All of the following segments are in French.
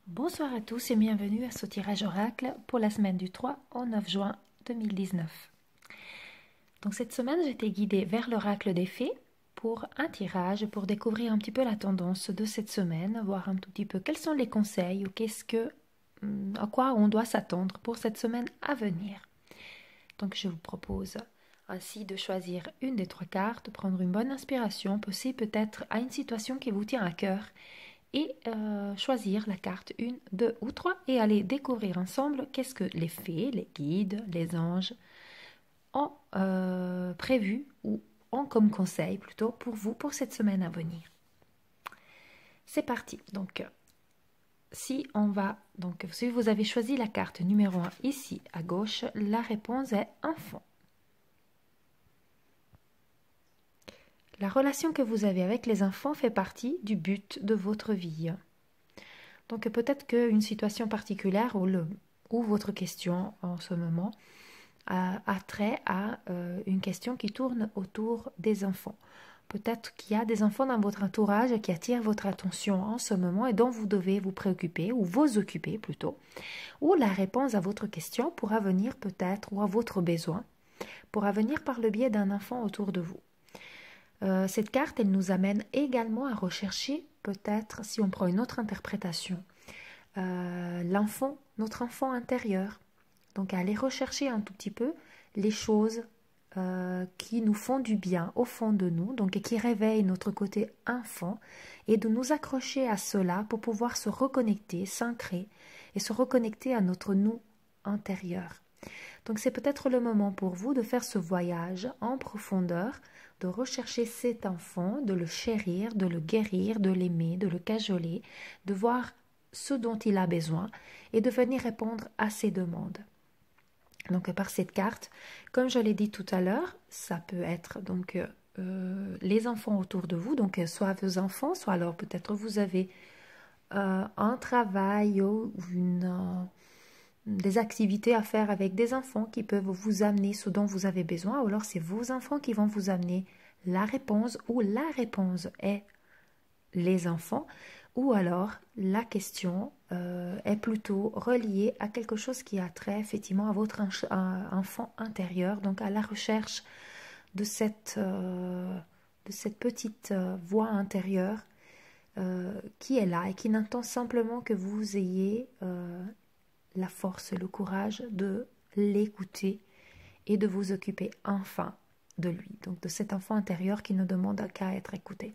Bonsoir à tous et bienvenue à ce tirage oracle pour la semaine du 3 au 9 juin 2019. Donc cette semaine, j'ai été guidée vers l'oracle des fées pour un tirage, pour découvrir un petit peu la tendance de cette semaine, voir un tout petit peu quels sont les conseils ou à quoi on doit s'attendre pour cette semaine à venir. Donc je vous propose ainsi de choisir une des trois cartes, prendre une bonne inspiration, penser peut-être à une situation qui vous tient à cœur et choisir la carte 1, 2 ou 3 et aller découvrir ensemble qu'est-ce que les fées, les guides, les anges ont prévu ou ont comme conseil plutôt pour vous pour cette semaine à venir. C'est parti. Donc si vous avez choisi la carte numéro 1 ici à gauche, la réponse est enfant. La relation que vous avez avec les enfants fait partie du but de votre vie. Donc peut-être qu'une situation particulière ou votre question en ce moment a trait à une question qui tourne autour des enfants. Peut-être qu'il y a des enfants dans votre entourage qui attirent votre attention en ce moment et dont vous devez vous préoccuper ou vous occuper plutôt. Ou la réponse à votre question pourra venir peut-être ou à votre besoin pourra venir par le biais d'un enfant autour de vous. Cette carte, elle nous amène également à rechercher, peut-être, si on prend une autre interprétation, notre enfant intérieur. Donc, à aller rechercher un tout petit peu les choses qui nous font du bien au fond de nous, donc et qui réveillent notre côté enfant, et de nous accrocher à cela pour pouvoir se reconnecter, s'ancrer et se reconnecter à notre nous intérieur. Donc c'est peut-être le moment pour vous de faire ce voyage en profondeur, de rechercher cet enfant, de le chérir, de le guérir, de l'aimer, de le cajoler, de voir ce dont il a besoin et de venir répondre à ses demandes. Donc par cette carte, comme je l'ai dit tout à l'heure, ça peut être donc les enfants autour de vous, donc soit vos enfants, soit alors peut-être vous avez un travail ou des activités à faire avec des enfants qui peuvent vous amener ce dont vous avez besoin, ou alors c'est vos enfants qui vont vous amener la réponse, ou la réponse est les enfants, ou alors la question est plutôt reliée à quelque chose qui a trait effectivement à votre enfant intérieur, donc à la recherche de cette petite voix intérieure qui est là et qui n'entend simplement que vous ayez la force, le courage de l'écouter et de vous occuper enfin de lui, donc de cet enfant intérieur qui ne demande qu'à être écouté.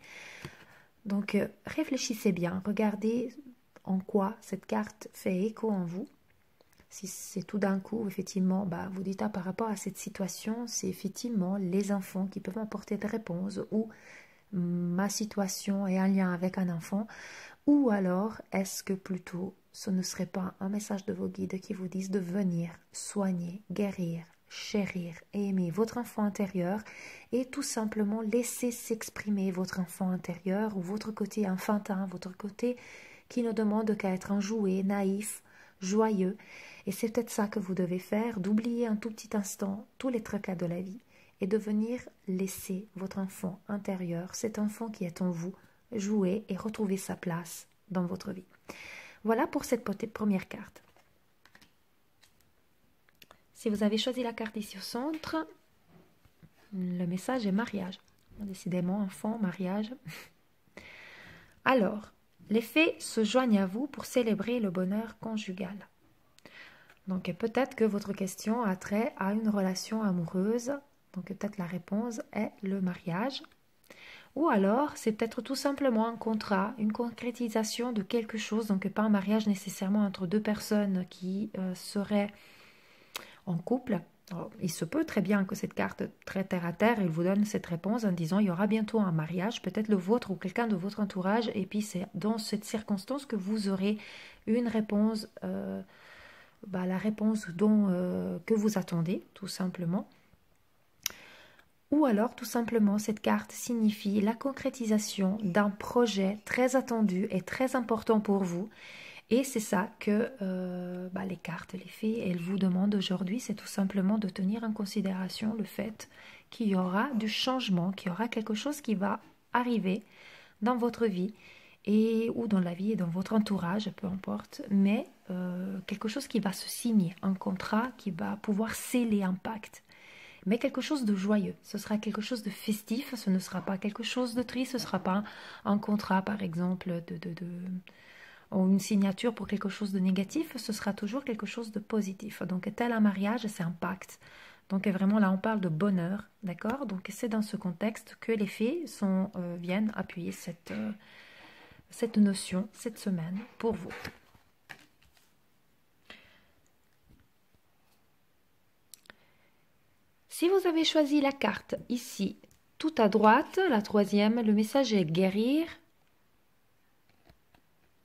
Donc réfléchissez bien, regardez en quoi cette carte fait écho en vous. Si c'est tout d'un coup, effectivement, vous dites par rapport à cette situation, c'est effectivement les enfants qui peuvent apporter des réponses, ou ma situation est en lien avec un enfant, ou alors est-ce que plutôt ce ne serait pas un message de vos guides qui vous disent de venir soigner, guérir, chérir et aimer votre enfant intérieur et tout simplement laisser s'exprimer votre enfant intérieur ou votre côté enfantin, votre côté qui ne demande qu'à être un jouet, naïf, joyeux. Et c'est peut-être ça que vous devez faire, d'oublier un tout petit instant tous les tracas de la vie et de venir laisser votre enfant intérieur, cet enfant qui est en vous, jouer et retrouver sa place dans votre vie. Voilà pour cette première carte. Si vous avez choisi la carte ici au centre, le message est mariage. Décidément, enfant, mariage. Alors, les fées se joignent à vous pour célébrer le bonheur conjugal. Donc peut-être que votre question a trait à une relation amoureuse. Donc peut-être la réponse est le mariage. Ou alors, c'est peut-être tout simplement un contrat, une concrétisation de quelque chose, donc pas un mariage nécessairement entre deux personnes qui seraient en couple. Alors, il se peut très bien que cette carte très terre à terre, il vous donne cette réponse en disant il y aura bientôt un mariage, peut-être le vôtre ou quelqu'un de votre entourage, et puis c'est dans cette circonstance que vous aurez une réponse, la réponse que vous attendez, tout simplement. Ou alors, tout simplement, cette carte signifie la concrétisation d'un projet très attendu et très important pour vous. Et c'est ça que les cartes, les fées, elles vous demandent aujourd'hui, c'est tout simplement de tenir en considération le fait qu'il y aura du changement, qu'il y aura quelque chose qui va arriver dans votre vie et ou dans la vie et dans votre entourage, peu importe, mais quelque chose qui va se signer, un contrat qui va pouvoir sceller un pacte, mais quelque chose de joyeux. Ce sera quelque chose de festif, ce ne sera pas quelque chose de triste, ce ne sera pas un contrat, par exemple, ou une signature pour quelque chose de négatif, ce sera toujours quelque chose de positif. Donc, tel un mariage, c'est un pacte. Donc, vraiment, là, on parle de bonheur, d'accord? Donc, c'est dans ce contexte que les fées viennent appuyer cette notion, cette semaine, pour vous. Si vous avez choisi la carte ici, tout à droite, la troisième, le message est guérir,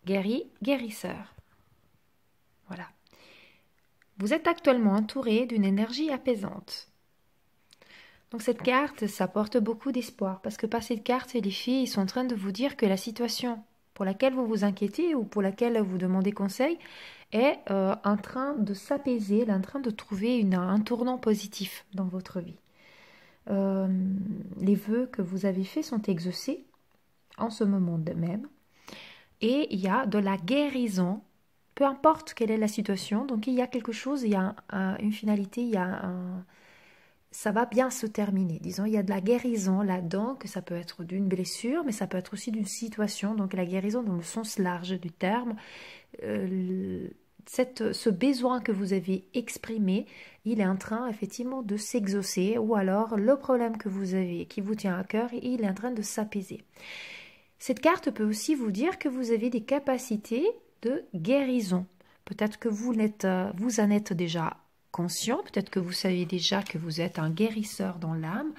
guéri, guérisseur. Voilà. Vous êtes actuellement entouré d'une énergie apaisante. Donc cette carte, ça porte beaucoup d'espoir parce que par cette carte, les filles sont en train de vous dire que la situation pour laquelle vous vous inquiétez ou pour laquelle vous demandez conseil est en train de s'apaiser, elle est en train de trouver un tournant positif dans votre vie. Les vœux que vous avez faits sont exaucés en ce moment même et il y a de la guérison, peu importe quelle est la situation. Donc il y a quelque chose, il y a une finalité, il y a ça va bien se terminer. Disons, il y a de la guérison là-dedans, que ça peut être d'une blessure, mais ça peut être aussi d'une situation. Donc la guérison dans le sens large du terme. Ce besoin que vous avez exprimé, il est en train effectivement de s'exaucer, ou alors le problème que vous avez, qui vous tient à cœur, il est en train de s'apaiser. Cette carte peut aussi vous dire que vous avez des capacités de guérison. Peut-être que vous en êtes déjà conscient, peut-être que vous savez déjà que vous êtes un guérisseur dans l'âme,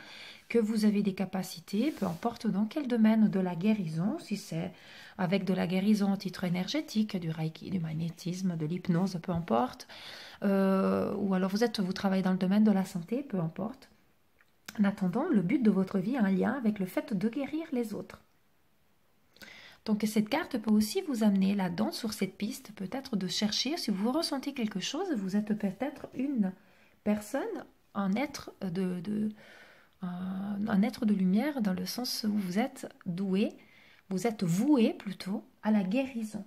que vous avez des capacités, peu importe dans quel domaine de la guérison, si c'est avec de la guérison au titre énergétique, du reiki, du magnétisme, de l'hypnose, peu importe, ou alors vous travaillez dans le domaine de la santé, peu importe. En attendant, le but de votre vie a un lien avec le fait de guérir les autres. Donc cette carte peut aussi vous amener là-dedans, sur cette piste, peut-être de chercher, si vous ressentez quelque chose, vous êtes peut-être une personne, un être de lumière, dans le sens où vous êtes doué, vous êtes voué plutôt à la guérison.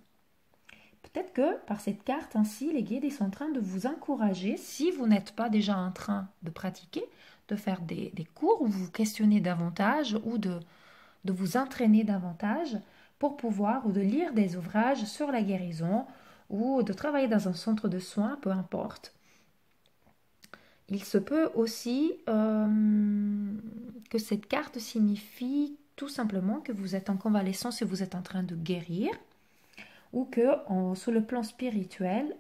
Peut-être que par cette carte ainsi, les guides sont en train de vous encourager, si vous n'êtes pas déjà en train de pratiquer, de faire des cours où vous questionnez davantage ou de vous entraîner davantage pour pouvoir, ou de lire des ouvrages sur la guérison ou de travailler dans un centre de soins, peu importe. Il se peut aussi que cette carte signifie tout simplement que vous êtes en convalescence et vous êtes en train de guérir, ou que sur le plan spirituel,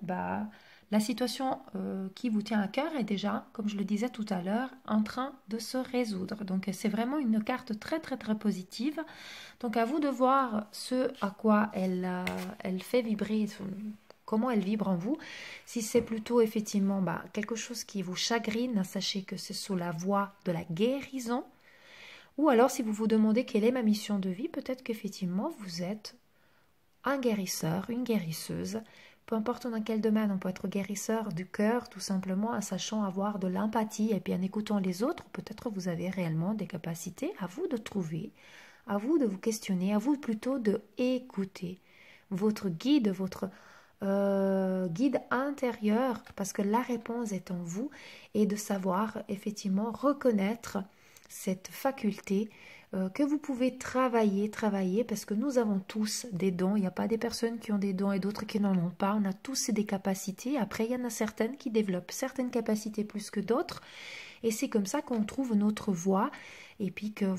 la situation qui vous tient à cœur est déjà, comme je le disais tout à l'heure, en train de se résoudre. Donc c'est vraiment une carte très très très positive. Donc à vous de voir ce à quoi elle fait vibrer, comment elle vibre en vous. Si c'est plutôt effectivement quelque chose qui vous chagrine, sachez que c'est sous la voie de la guérison. Ou alors si vous vous demandez quelle est ma mission de vie, peut-être qu'effectivement vous êtes un guérisseur, une guérisseuse. Peu importe dans quel domaine, on peut être guérisseur du cœur, tout simplement en sachant avoir de l'empathie et puis en écoutant les autres. Peut-être vous avez réellement des capacités. À vous de trouver, à vous de vous questionner, à vous plutôt de écouter votre guide, votre guide intérieur, parce que la réponse est en vous, et de savoir effectivement reconnaître cette faculté que vous pouvez travailler, parce que nous avons tous des dons. Il n'y a pas des personnes qui ont des dons et d'autres qui n'en ont pas. On a tous des capacités. Après, il y en a certaines qui développent certaines capacités plus que d'autres. Et c'est comme ça qu'on trouve notre voie. Et puis que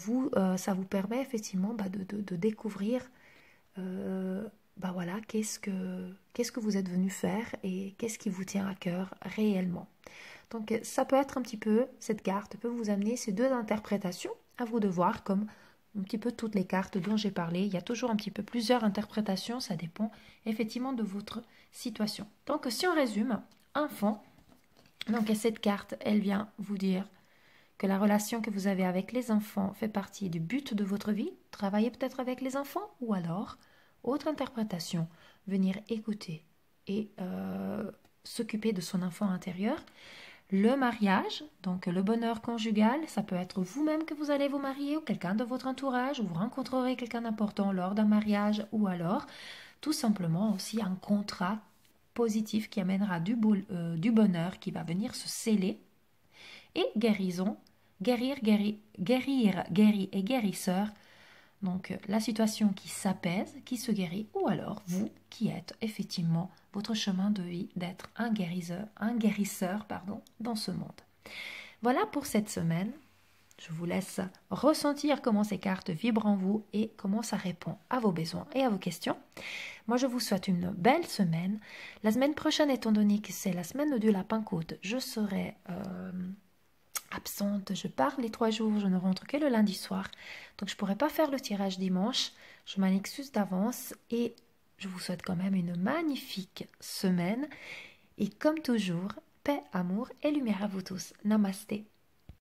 ça vous permet effectivement de découvrir qu'est-ce que vous êtes venu faire et qu'est-ce qui vous tient à cœur réellement. Donc ça peut être un petit peu, cette carte peut vous amener ces deux interprétations. À vous de voir, comme un petit peu toutes les cartes dont j'ai parlé. Il y a toujours un petit peu plusieurs interprétations, ça dépend effectivement de votre situation. Donc si on résume, enfant, donc cette carte, elle vient vous dire que la relation que vous avez avec les enfants fait partie du but de votre vie, travailler peut-être avec les enfants, ou alors, autre interprétation, venir écouter et s'occuper de son enfant intérieur. le mariage, donc le bonheur conjugal. Ça peut être vous-même que vous allez vous marier ou quelqu'un de votre entourage, ou vous rencontrerez quelqu'un d'important lors d'un mariage, ou alors tout simplement aussi un contrat positif qui amènera du bonheur qui va venir se sceller. Et guérison, guérir et guérisseur. Donc la situation qui s'apaise, qui se guérit, ou alors vous qui êtes effectivement votre chemin de vie d'être un guérisseur dans ce monde. Voilà pour cette semaine. Je vous laisse ressentir comment ces cartes vibrent en vous et comment ça répond à vos besoins et à vos questions. Moi, je vous souhaite une belle semaine. La semaine prochaine, étant donné que c'est la semaine du Lapin-Côte, je serai absente. Je pars les 3 jours, je ne rentre que le lundi soir. Donc, je ne pourrai pas faire le tirage dimanche. Je m'en excuse d'avance et je vous souhaite quand même une magnifique semaine. Et comme toujours, paix, amour et lumière à vous tous. Namasté.